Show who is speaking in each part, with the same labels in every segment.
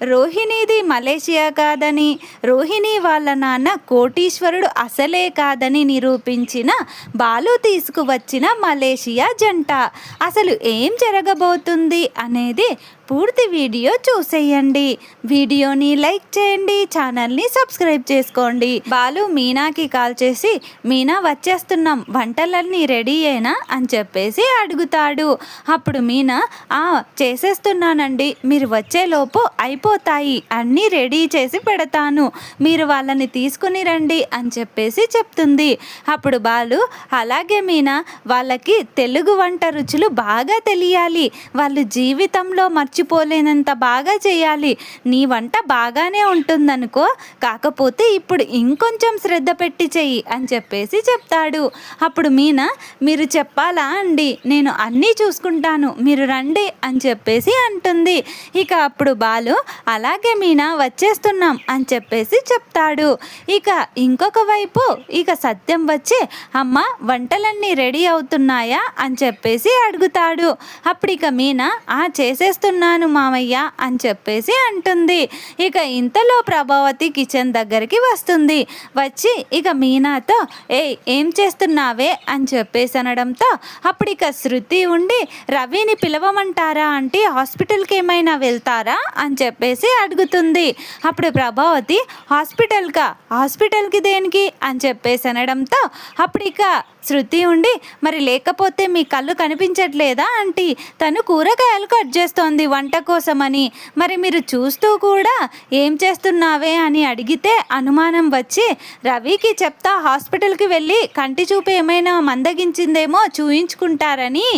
Speaker 1: రోహిణిది Malaysia కాదని, రోహిణి వాళ్ళ నాన్న కోటీశ్వరుడు అసలే కాదని నిరూపించిన బాలు తీసుకువచ్చిన మలేషియా జంట. అసలు ఏం జరగబోతుంది అనేది పూర్తి వీడియో చూసేయండి. వీడియోని లైక్ చేయండి, ఛానల్ని సబ్స్క్రైబ్ చేసుకోండి. బాలు మీనాకి కాల్ చేసి, మీనా వచ్చేస్తున్నాం, వంటలన్నీ రెడీ అయినా అని చెప్పేసి అడుగుతాడు. అప్పుడు మీనా, చేసేస్తున్నానండి, మీరు వచ్చేలోపు అయిపోతాయి, అన్నీ రెడీ చేసి పెడతాను, మీరు వాళ్ళని తీసుకుని రండి అని చెప్పేసి చెప్తుంది. అప్పుడు బాలు, అలాగే మీనా, వాళ్ళకి తెలుగు వంట రుచులు బాగా తెలియాలి, వాళ్ళు జీవితంలో మర్చిపోలేనంత బాగా చేయాలి, నీ వంట బాగానే ఉంటుందనుకో, కాకపోతే ఇప్పుడు ఇంకొంచెం శ్రద్ధ పెట్టి చెయ్యి అని చెప్పేసి చెప్తాడు. అప్పుడు మీనా, మీరు చెప్పాలా అండి, నేను అన్నీ చూసుకుంటాను, మీరు రండి అని చెప్పేసి అంటుంది. ఇక అప్పుడు బాలు, అలాగే మీనా వచ్చేస్తున్నాం అని చెప్పేసి చెప్తాడు. ఇక ఇంకొక వైపు ఇక సత్యం వచ్చి, అమ్మ వంటలన్నీ రెడీ అవుతున్నాయా అని చెప్పేసి అడుగుతాడు. అప్పుడు ఇక మీనా, చేసేస్తున్నాను మామయ్య అని చెప్పేసి అంటుంది. ఇక ఇంతలో ప్రభావతి కిచెన్ దగ్గరికి వస్తుంది. వచ్చి ఇక మీనాతో, ఏం చేస్తున్నావే అని చెప్పేసి అనడంతో అప్పుడు ఇక శృతి ఉండి, రవిని పిలవమంటారా అంటే హాస్పిటల్కి ఏమైనా వెళ్తారా అని చెప్పేసి అడుగుతుంది. అప్పుడు ప్రభావతి, హాస్పిటల్కి దేనికి అని చెప్పేసి అనడంతో అప్పుడు ఇక శృతి ఉండి, మరి లేకపోతే మీ కళ్ళు కనిపించట్లేదా ఆంటీ, తను కూరగాయలు కట్ చేస్తోంది వంట కోసమని, మరి మీరు చూస్తూ కూడా ఏం చేస్తున్నావే అని అడిగితే అనుమానం వచ్చి, రవికి చెప్తా హాస్పిటల్కి వెళ్ళి కంటి చూపు ఏమైనా మందగించిందేమో చూయించుకుంటారని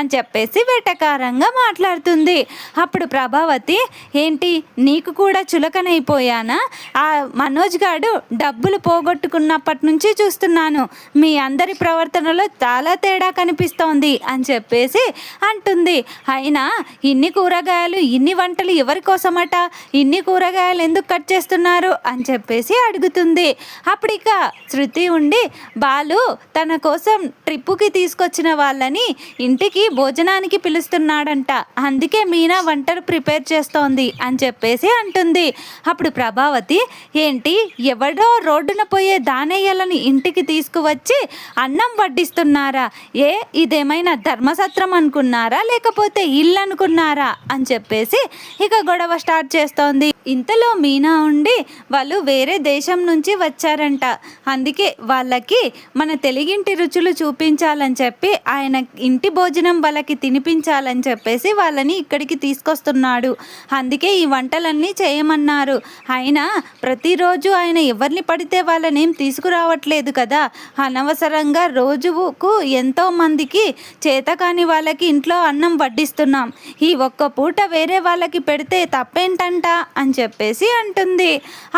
Speaker 1: అని చెప్పేసి వెటకారంగా మాట్లాడుతుంది. అప్పుడు ప్రభావతి, ఏంటి నీకు కూడా చులకనైపోయానా, ఆ మనోజ్ గాడు డబ్బులు పోగొట్టుకున్నప్పటి నుంచి చూస్తున్నాను, మీ అందరి ప్రవర్తనలో చాలా తేడా కనిపిస్తోంది అని చెప్పేసి అంటుంది. అయినా ఇన్ని కూరగాయలు ఇన్ని వంటలు ఎవరి కోసమట, ఇన్ని కూరగాయలు ఎందుకు కట్ చేస్తున్నారు అని చెప్పేసి అడుగుతుంది. అప్పుడు ఇక శృతి ఉండి, బాలు తన కోసం ట్రిప్పుకి తీసుకొచ్చిన వాళ్ళని ఇంటికి భోజనానికి పిలుస్తున్నాడంట, అందుకే మీనా వంటలు ప్రిపేర్ చేస్తోంది అని చెప్పేసి అంటుంది. అప్పుడు ప్రభావతి, ఏంటి ఎవడో రోడ్డున పోయే దానయ్యలని ఇంటికి తీసుకువచ్చి అన్నం వడ్డిస్తున్నారా, ఇదేమైనా ధర్మసత్రం అనుకున్నారా లేకపోతే ఇల్లు అనుకున్నారా అని చెప్పేసి ఇక గొడవ స్టార్ట్ చేస్తోంది. ఇంతలో మీనా ఉండి, వాళ్ళు వేరే దేశం నుంచి వచ్చారంట, అందుకే వాళ్ళకి మన తెలుగింటి రుచులు చూపించాలని చెప్పి ఆయన ఇంటి భోజనం వాళ్ళకి తినిపించాలని చెప్పేసి వాళ్ళని ఇక్కడికి తీసుకొస్తున్నాడు, అందుకే ఈ వంటలన్నీ చేయమన్నారు. అయినా ప్రతిరోజు ఆయన ఎవరిని పడితే వాళ్ళని ఏం తీసుకురావట్లేదు కదా, అనవసరంగా రోజుకు ఎంతో మందికి చేతకాని వాళ్ళకి ఇంట్లో అన్నం వడ్డిస్తున్నాం, ఈ ఒక్క పూట వేరే వాళ్ళకి పెడితే తప్పేంటంట అని చెప్పేసి అంటుంది.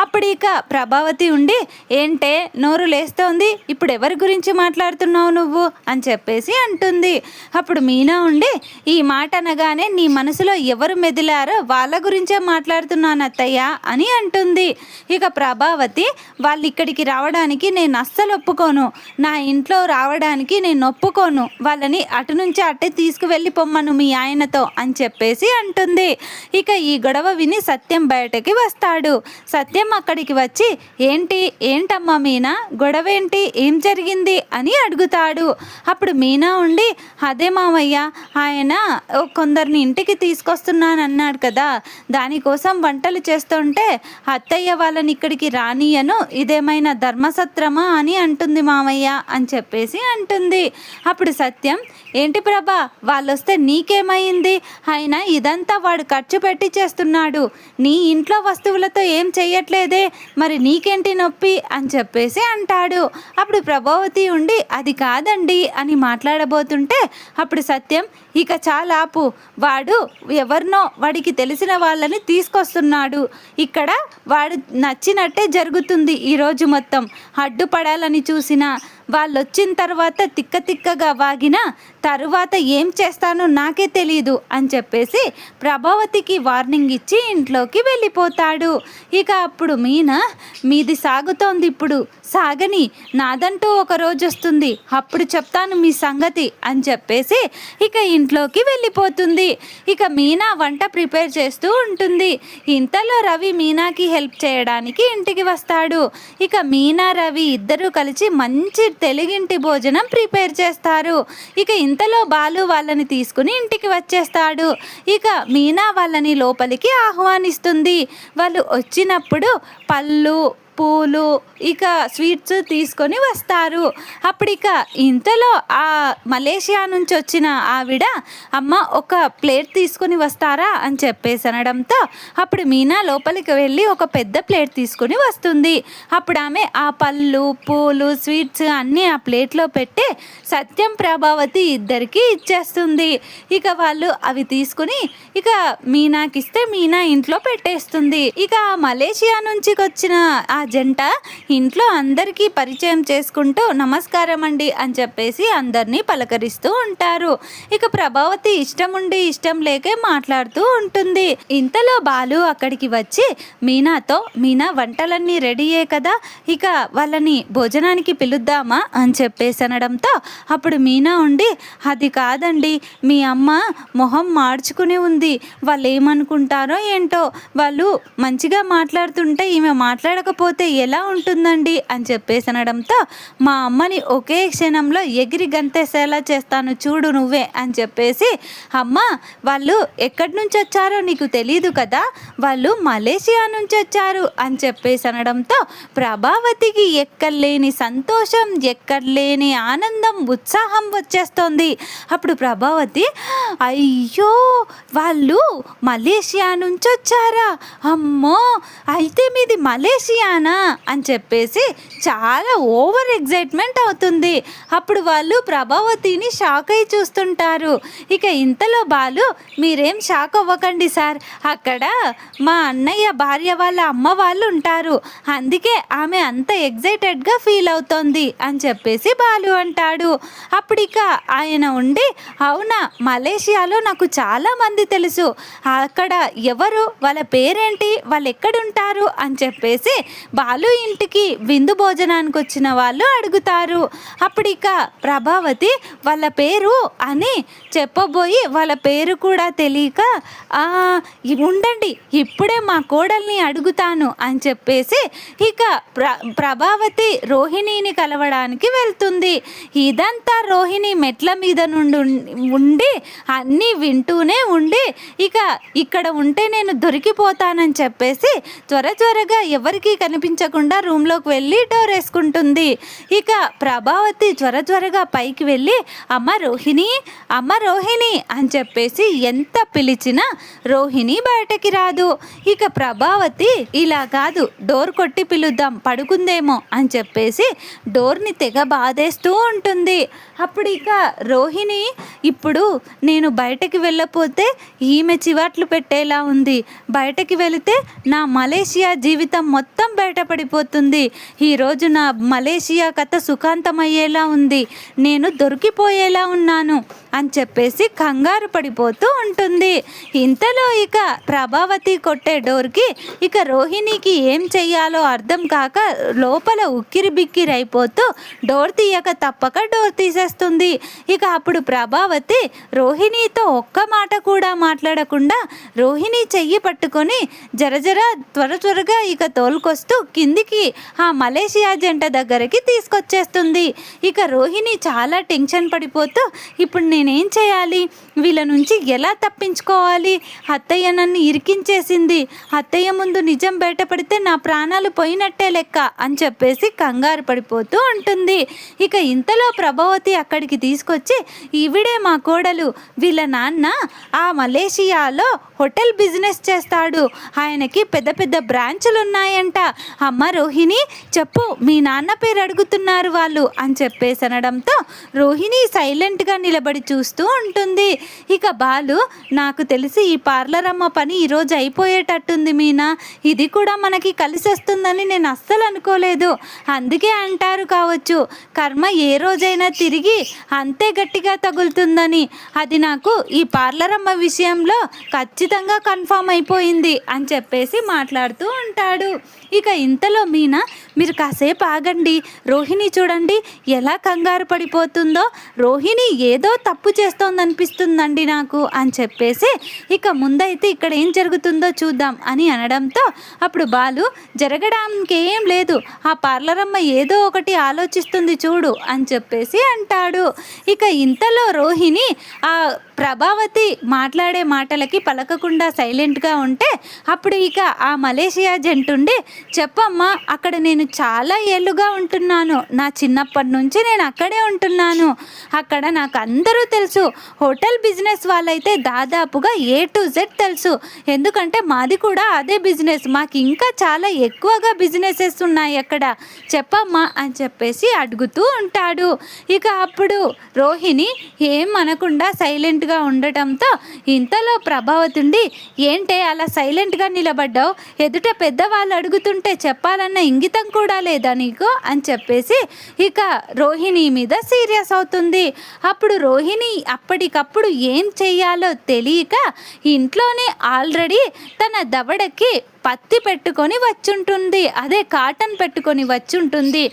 Speaker 1: అప్పుడు ఇక ప్రభావతి ఉండి, ఏంటే నోరు లేస్తోంది, ఇప్పుడు ఎవరి గురించి మాట్లాడుతున్నావు నువ్వు అని చెప్పేసి అంటుంది. అప్పుడు మీనా ఉండి, ఈ మాట అనగానే నీ మనసులో ఎవరు మెదిలారో వాళ్ళ గురించే మాట్లాడుతున్నాను అత్తయ్య అని అంటుంది. ఇక ప్రభావతి, వాళ్ళు ఇక్కడికి రావడానికి నేను అస్సలు ఒప్పుకోను, నా ఇంట్లో రావడానికి నేను ఒప్పుకోను, వాళ్ళని అటు నుంచి అట్టే తీసుకువెళ్ళి పొమ్మను మీ ఆయనతో అని చెప్పేసి అంటుంది. ఇక ఈ గొడవ విని సత్యం బయటకి వస్తాడు. సత్యం అక్కడికి వచ్చి, ఏంటమ్మా మీనా, గొడవ ఏంటి, ఏం జరిగింది అని అడుగుతాడు. అప్పుడు మీనా ఉండి, అదే మామయ్య, ఆయన కొందరిని ఇంటికి తీసుకొస్తున్నాను అన్నాడు కదా, దానికోసం వంటలు చేస్తుంటే అత్తయ్య వాళ్ళని ఇక్కడికి రానియను, ఇదేమైనా ధర్మసత్రమా అని అంటుంది మామయ్య అని చెప్పేసి అంటుంది. అప్పుడు సత్యం, ఏంటి ప్రభా, వాళ్ళు వస్తే నీకేమైంది, అయినా ఇదంతా వాడు ఖర్చు పెట్టి చేస్తున్నాడు, నీ ఇంట్లో వస్తువులతో ఏం చెయ్యట్లేదే, మరి నీకేంటి నొప్పి అని చెప్పేసి అంటాడు. అప్పుడు ప్రభావతి ఉండి, అది కాదండి అని మాట్లాడబోతుంటే అప్పుడు సత్యం, ఇక చాలా ఆపు, వాడు ఎవరినో వాడికి తెలిసిన వాళ్ళని తీసుకొస్తున్నాడు, ఇక్కడ వాడు నచ్చినట్టే జరుగుతుంది, ఈరోజు మొత్తం అడ్డుపడాలని చూసినా వాళ్ళొచ్చిన తర్వాత తిక్క తిక్కగా వాగినా తరువాత ఏం చేస్తానో నాకే తెలీదు అని చెప్పేసి ప్రభావతికి వార్నింగ్ ఇచ్చి ఇంట్లోకి వెళ్ళిపోతాడు. ఇక అప్పుడు మీనా, మీది సాగుతోంది, ఇప్పుడు సాగని, నాదంటూ ఒక రోజు వస్తుంది, అప్పుడు చెప్తాను మీ సంగతి అని చెప్పేసి ఇక ఇంట్లోకి వెళ్ళిపోతుంది. ఇక మీనా వంట ప్రిపేర్ చేస్తూ ఉంటుంది. ఇంతలో రవి మీనాకి హెల్ప్ చేయడానికి ఇంటికి వస్తాడు. ఇక మీనా రవి ఇద్దరూ కలిసి మంచి తెలుగింటి భోజనం ప్రిపేర్ చేస్తారు. ఇక ఇంతలో బాలు వాళ్ళని తీసుకుని ఇంటికి వచ్చేస్తాడు. ఇక మీనా వాళ్ళని లోపలికి ఆహ్వానిస్తుంది. వాళ్ళు వచ్చినప్పుడు పళ్ళు, పూలు, ఇక స్వీట్స్ తీసుకొని వస్తారు. అప్పుడు ఇక ఇంతలో ఆ మలేషియా నుంచి వచ్చిన ఆవిడ, అమ్మ ఒక ప్లేట్ తీసుకొని వస్తారా అని చెప్పేసి అనడంతో అప్పుడు మీనా లోపలికి వెళ్ళి ఒక పెద్ద ప్లేట్ తీసుకొని వస్తుంది. అప్పుడు ఆమె ఆ పళ్ళు, పూలు, స్వీట్స్ అన్నీ ఆ ప్లేట్లో పెట్టి సత్యం, ప్రభావతి ఇద్దరికి ఇచ్చేస్తుంది. ఇక వాళ్ళు అవి తీసుకుని ఇక మీనాకి ఇస్తే మీనా ఇంట్లో పెట్టేస్తుంది. ఇక మలేషియా నుంచి వచ్చిన ఆ జంట ఇంట్లో అందరికీ పరిచయం చేసుకుంటూ నమస్కారం అండి అని చెప్పేసి అందరినీ పలకరిస్తూ ఉంటారు. ఇక ప్రభావతి ఇష్టం ఉండి ఇష్టం లేకే మాట్లాడుతూ ఉంటుంది. ఇంతలో బాలు అక్కడికి వచ్చి మీనాతో, మీనా వంటలన్నీ రెడీయే కదా, ఇక వాళ్ళని భోజనానికి పిలుద్దామా అని చెప్పేసి అనడంతో అప్పుడు మీనా ఉండి, అది కాదండి, మీ అమ్మ మొహం మార్చుకుని ఉంది, వాళ్ళు ఏమనుకుంటారో ఏంటో, వాళ్ళు మంచిగా మాట్లాడుతుంటే ఈమె మాట్లాడకపోతే ఎలా ఉంటుందండి అని చెప్పేసి అనడంతో మా అమ్మని ఒకే క్షణంలో ఎగిరి గంతేసేలా చేస్తాను చూడు నువ్వే అని చెప్పేసి, అమ్మ వాళ్ళు ఎక్కడి నుంచి వచ్చారో నీకు తెలీదు కదా, వాళ్ళు మలేషియా నుంచి వచ్చారు అని చెప్పేసి అనడంతో ప్రభావతికి ఎక్కడలేని సంతోషం, ఎక్కడలేని ఆనందం, ఉత్సాహం వచ్చేస్తుంది. అప్పుడు ప్రభావతి, అయ్యో వాళ్ళు మలేషియా నుంచి వచ్చారా, అమ్మో అయితే మీది మలేషియానా అని చెప్పేసి చాలా ఓవర్ ఎగ్జైట్మెంట్ అవుతుంది. అప్పుడు వాళ్ళు ప్రభావతిని షాక్ అయి చూస్తుంటారు. ఇక ఇంతలో బాలు, మీరేం షాక్ అవ్వకండి సార్, అక్కడ మా అన్నయ్య భార్య వాళ్ళ అమ్మ వాళ్ళు ఉంటారు, అందుకే ఆమె అంత ఎగ్జైటెడ్గా ఫీల్ అవుతోంది అని చెప్పేసి బాలు అంటాడు. అప్పుడు ఇక ఆయన ఉండి, అవునా మలేషియాలో నాకు చాలా మంది తెలుసు, అక్కడ ఎవరు, వాళ్ళ పేరేంటి, వాళ్ళు ఎక్కడుంటారు అని చెప్పేసి బాలు ఇంటికి విందు భోజనానికి వచ్చిన వాళ్ళు అడుగుతారు. అప్పుడు ఇక ప్రభావతి వాళ్ళ పేరు అని చెప్పబోయి వాళ్ళ పేరు కూడా తెలియక, ఉండండి ఇప్పుడే మా కోడల్ని అడుగుతాను అని చెప్పేసి ఇక ప్రభావతి రోహిణిని కలవడానికి వెళ్తుంది. ఇదంతా రోహిణి మెట్ల మీద నుండి ఉండి అన్నీ వింటూనే ఉండి, ఇక ఇక్కడ ఉంటే నేను దొరికిపోతానని చెప్పేసి త్వరగా ఎవరికీ కనిపించకుండా రూమ్లోకి వెళ్ళి డోర్ వేసుకుంటుంది. ఇక ప్రభావతి త్వరగా పైకి వెళ్ళి అమ్మ రోహిణి, అమ్మ రోహిణి అని చెప్పేసి ఎంత పిలిచినా రోహిణి బయటకి రాదు. ఇక ప్రభావతి, ఇలా కాదు డోర్ కొట్టి పిలుద్దాం పడుకుందేమో అని చెప్పేసి డోర్ని తెగ బాధేస్తూ ఉంటుంది. అప్పుడు ఇక రోహిణి, ఇప్పుడు నేను బయటకి వెళ్ళకపోతే ఈమె చివాట్లు పెట్టేలా ఉంది, బయటకి వెళితే నా మలేషియా జీవితం మొత్తం బయటపడిపోతుంది, ఈరోజు నా మలేషియా కథ సుఖాంతమయ్యేలా ఉంది, నేను దొరికిపోయేలా ఉన్నాను అని చెప్పేసి కంగారు పడిపోతూ ఉంటుంది. ఇంతలో ఇక ప్రభావతి కొట్టే డోర్కి ఇక రోహిణికి ఏం చెయ్యాలో అర్థం కాక లోపల ఉక్కిరి బిక్కిరి అయిపోతూ డోర్ తీయక తప్పక డోర్ తీసేస్తుంది. ఇక అప్పుడు ప్రభావతి రోహిణితో ఒక్క మాట కూడా మాట్లాడకుండా రోహిణి చెయ్యి పట్టుకొని జరజర త్వరగా ఇక తోలుకొస్తూ కిందికి ఆ మలేషియా జంట దగ్గరికి తీసుకొచ్చేస్తుంది. ఇక రోహిణి చాలా టెన్షన్ పడిపోతూ, ఇప్పుడు నేనేం చేయాలి, వీళ్ళ నుంచి ఎలా తప్పించుకోవాలి, అత్తయ్య నన్ను ఇరికించేసింది, అత్తయ్య ముందు నిజం బయటపడితే నా ప్రాణాలు పోయినట్టే లెక్క అని చెప్పేసి కంగారు పడిపోతూ ఉంటుంది. ఇక ఇంతలో ప్రభావతి అక్కడికి తీసుకొచ్చి, ఈవిడే మా కోడలు, వీళ్ళ నాన్న ఆ మలేషియాలో హోటల్ బిజినెస్ చేస్తాడు, ఆయనకి పెద్ద బ్రాంచులు ఉన్నాయంట, అమ్మ రోహిణి చెప్పు, మీ నాన్న పేరు అడుగుతున్నారు వాళ్ళు అని చెప్పేసి అనడంతో రోహిణి సైలెంట్గా నిలబడి చూస్తూ ఉంటుంది. ఇక బాలు, నాకు తెలిసి ఈ పార్లర్ అమ్మ పని ఈరోజు అయిపోయేటట్టుంది మీనా, ఇది కూడా మనకి కలిసి వస్తుందని నేను అస్సలు అనుకోలేదు. అందుకే అంటారు కావచ్చు, కర్మ ఏ రోజైనా తిరిగి అంతే గట్టిగా తగులుతుందని. అది నాకు ఈ పార్లర్ అమ్మ విషయంలో ఖచ్చితంగా కన్ఫామ్ అయిపోయింది అని చెప్పేసి మాట్లాడుతూ ఉంటాడు. ఇక ఇంతలో మీనా, మీరు కాసేపు ఆగండి, రోహిణి చూడండి ఎలా కంగారు పడిపోతుందో, రోహిణి ఏదో తప్పు చేస్తోందనిపిస్తుందండి నాకు అని చెప్పేసి ఇక ముందైతే ఇక్కడ ఏం జరుగుతుందో చూద్దాం అని అనడంతో అప్పుడు బాలు, జరగడానికి ఏం లేదు, ఆ పార్లర్ అమ్మ ఏదో ఒకటి ఆలోచిస్తుంది చూడు అని చెప్పేసి అంటాడు. ఇక ఇంతలో రోహిణి ఆ ప్రభావతి మాట్లాడే మాటలకి పలకకుండా సైలెంట్గా ఉంటే అప్పుడు ఇక ఆ మలేషియా జంటుండి, చెప్పమ్మా, అక్కడ నేను చాలా ఏళ్ళుగా ఉంటున్నాను, నా చిన్నప్పటి నుంచి నేను అక్కడే ఉంటున్నాను, అక్కడ నాకు అందరూ తెలుసు, హోటల్ బిజినెస్ వాళ్ళైతే దాదాపుగా A to Z తెలుసు, ఎందుకంటే మాది కూడా అదే బిజినెస్, మాకు ఇంకా చాలా ఎక్కువగా బిజినెసెస్ ఉన్నాయి అక్కడ, చెప్పమ్మా అని చెప్పేసి అడుగుతూ ఉంటాడు. ఇక అప్పుడు రోహిణి ఏం అనకుండా సైలెంట్గా ఉండటంతో ఇంతలో ప్రభావతుండి, ఏంటే అలా సైలెంట్గా నిలబడ్డావు, ఎదుట పెద్దవాళ్ళు అడుగుతుంటే చెప్పాలన్న ఇంగితం కూడా లేదా నీకు అని చెప్పేసి ఇక రోహిణి మీద సీరియస్ అవుతుంది. అప్పుడు రోహిణి అప్పటికప్పుడు ఏం చెయ్యాలో తెలియక ఇంట్లోనే ఆల్రెడీ తన దవడకి పత్తి పెట్టుకొని వచ్చుంటుంది, అదే కాటన్ పెట్టుకొని వచ్చుంటుంది.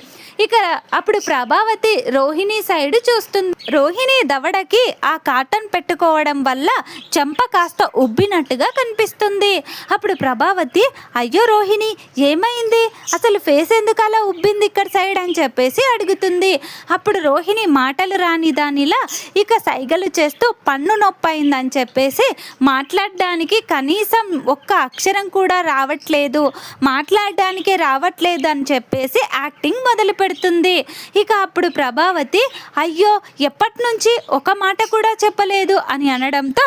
Speaker 1: ఇక అప్పుడు ప్రభావతి రోహిణి సైడ్ చూస్తుంది. రోహిణి దవడకి ఆ కాటన్ పెట్టుకోవడం వల్ల చెంప కాస్త ఉబ్బినట్టుగా కనిపిస్తుంది. అప్పుడు ప్రభావతి, అయ్యో రోహిణి ఏమైంది, అసలు ఫేస్ ఎందుకు అలా ఉబ్బింది ఇక్కడ సైడ్ అని చెప్పేసి అడుగుతుంది. అప్పుడు రోహిణి మాటలు రాని దానిలా ఇక సైగలు చేస్తూ పన్ను నొప్పి అయిందని చెప్పేసి మాట్లాడడానికి కనీసం ఒక్క అక్షరం కూడా రావట్లేదు, మాట్లాడడానికే రావట్లేదు అని చెప్పేసి యాక్టింగ్ మొదలు పెడుతుంది. ఇక అప్పుడు ప్రభావతి, అయ్యో ఎప్పటి నుంచి ఒక మాట కూడా చెప్పలేదు అని అనడంతో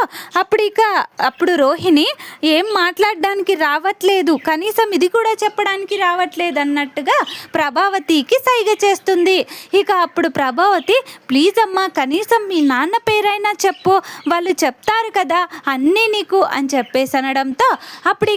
Speaker 1: అప్పుడు రోహిణి ఏం మాట్లాడడానికి రావట్లేదు, కనీసం ఇది కూడా చెప్పడానికి రావట్లేదు అన్నట్టుగా ప్రభావతికి సైగ చేస్తుంది. ఇక అప్పుడు ప్రభావతి, ప్లీజ్ అమ్మా, కనీసం మీ నాన్న పేరైనా చెప్పు, వాళ్ళు చెప్తారు కదా అన్నీ నీకు అని చెప్పేసి అనడంతో అప్పుడు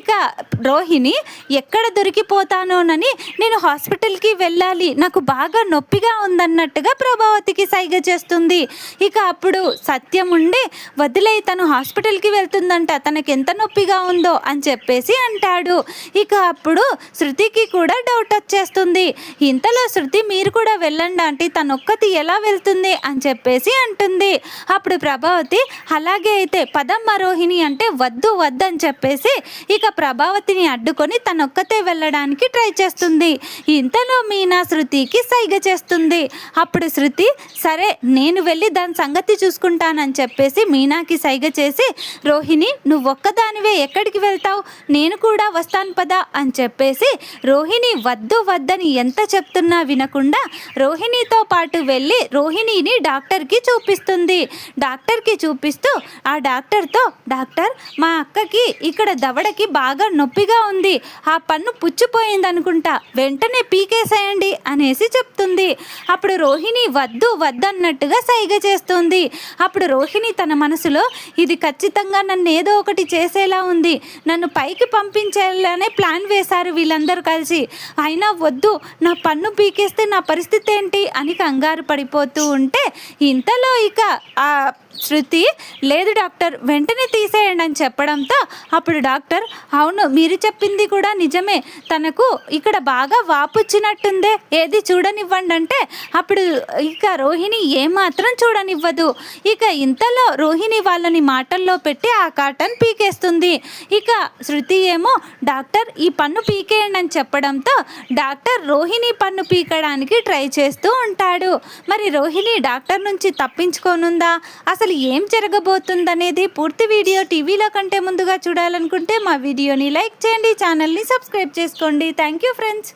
Speaker 1: రోహిణి, ఎక్కడ దొరికిపోతానోనని నేను హాస్పిటల్కి వెళ్ళాలి, నాకు బాగా నొప్పిగా ఉందన్నట్టుగా ప్రభావతికి సైగ చేస్తుంది. ఇక అప్పుడు సత్యం ఉండి, వదిలే, తను హాస్పిటల్కి వెళ్తుందంట, తనకి ఎంత నొప్పిగా ఉందో అని చెప్పేసి అంటాడు. ఇక అప్పుడు శృతికి కూడా డౌట్ వచ్చేస్తుంది. ఇంతలో శృతి, మీరు కూడా వెళ్ళండి ఆంటీ, తనొక్కతి ఎలా వెళ్తుంది అని చెప్పేసి అంటుంది. అప్పుడు ప్రభావతి, అలాగే అయితే పదమ్మ రోహిణి అంటే వద్దు వద్దు అని చెప్పేసి ఇక ప్రభావతిని అడ్డుకొని తనొక్కతే వెళ్ళడానికి ట్రై చేస్తుంది. ఇంతలో మీనా శృతికి సైగ చేస్తుంది. అప్పుడు శృతి, సరే నేను వెళ్ళి దాని సంగతి చూసుకుంటానని చెప్పేసి మీనాకి సైగ చేసి, రోహిణి నువ్వు ఒక్కదానివే ఎక్కడికి వెళ్తావు, నేను కూడా వస్తాను పదా అని చెప్పేసి రోహిణి వద్దు వద్దని ఎంత చెప్తున్నా వినకుండా రోహిణితో పాటు వెళ్ళి రోహిణిని డాక్టర్కి చూపిస్తుంది. డాక్టర్కి చూపిస్తూ ఆ డాక్టర్తో, డాక్టర్, మా అక్కకి ఇక్కడ దవడకి బాగా నొప్పిగా ఉంది, ఆ పన్ను పుచ్చిపోయింది అనుకుంటా, వెంటనే పీకేసేయండి అనేసి చెప్తుంది. అప్పుడు రోహిణి వద్దు వద్దన్నట్టుగా సైగ చేస్తుంది. అప్పుడు రోహిణి తన మనసులో, ఇది ఖచ్చితంగా నన్ను ఏదో ఒకటి చేసేలా ఉంది, నన్ను పైకి పంపించేలానే ప్లాన్ వేశారు వీళ్ళందరూ కలిసి, అయినా వద్దు, నా పన్ను పీకేస్తే నా పరిస్థితి ఏంటి అని కంగారు పడిపోతూ ఉంటే ఇంతలో ఇక ఆ శృతి, లేదు డాక్టర్, వెంటనే తీసేయండి అని చెప్పడంతో అప్పుడు డాక్టర్, అవును మీరు చెప్పింది కూడా నిజమే, తనకు ఇక్కడ బాగా వాపుచ్చినట్టుందే, ఏది చూడనివ్వండి అంటే అప్పుడు ఇక రోహిణి ఏమాత్రం చూడనివ్వదు. ఇక ఇంతలో రోహిణి వాళ్ళని మాటల్లో పెట్టి ఆ కాటన్ పీకేస్తుంది. ఇక శృతి ఏమో, డాక్టర్ ఈ పన్ను పీకేయండి అని చెప్పడంతో డాక్టర్ రోహిణి పన్ను పీకడానికి ట్రై చేస్తూ ఉంటాడు. మరి రోహిణి డాక్టర్ నుంచి తప్పించుకోనుందా, అసలు ఏం జరగబోతుందనేది పూర్తి వీడియో టీవీలో కంటే ముందుగా చూడాలనుకుంటే మా వీడియోని లైక్ చేయండి, ఛానల్ని సబ్స్క్రైబ్ చేసుకోండి. Thank you friends.